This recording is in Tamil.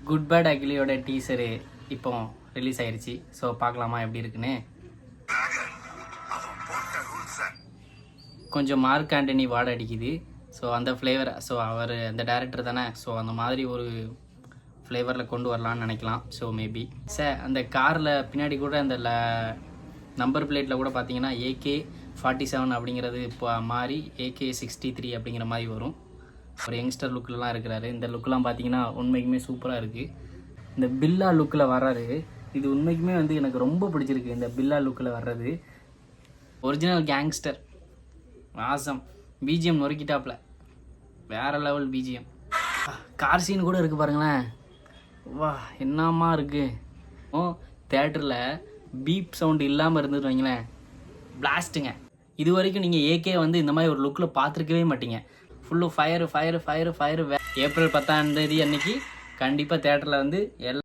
குட் பேட் அகிலியோட டீசரு இப்போ ரிலீஸ் ஆயிடுச்சு. ஸோ பார்க்கலாமா எப்படி இருக்குன்னு. கொஞ்சம் மார்க் ஆண்டனி வாடை அடிக்குது. ஸோ அந்த ஃப்ளேவர், ஸோ அவர் அந்த டேரக்டர் தானே, ஸோ அந்த மாதிரி ஒரு ஃப்ளேவரில் கொண்டு வரலான்னு நினைக்கலாம். ஸோ மேபி அந்த காரில் பின்னாடி கூட அந்த நம்பர் பிளேட்டில் கூட பார்த்தீங்கன்னா AK-47 அப்படிங்கிறது இப்போ மாறி AK-63 அப்படிங்கிற மாதிரி வரும். ஒரு யங்ஸ்டர் லுக்கிலலாம் இருக்கிறாரு. இந்த லுக்கெலாம் பார்த்தீங்கன்னா உண்மைக்குமே சூப்பராக இருக்குது. இந்த பில்லா லுக்கில் வர்றாரு. இது உண்மைக்குமே வந்து எனக்கு ரொம்ப பிடிச்சிருக்கு. இந்த பில்லா லுக்கில் வர்றது ஒரிஜினல் கேங்ஸ்டர் ஆசம். பிஜிஎம் நொறுக்கிட்டாப்ல, வேறு லெவல் பிஜிஎம். கார் சீன் கூட இருக்குது பாருங்களேன். வா என்னம்மா இருக்குது. ஓ தேட்டரில் பீப் சவுண்டு இல்லாமல் இருந்துட்டு வைங்களேன், பிளாஸ்ட்டுங்க. இது வரைக்கும் நீங்கள் AK வந்து இந்த மாதிரி ஒரு லுக்கில் பார்த்துருக்கவே மாட்டீங்க. Full fire. ஏப்ரல் 10ஆம் தேதி அன்னைக்கு கண்டிப்பாக தேட்டரில் வந்து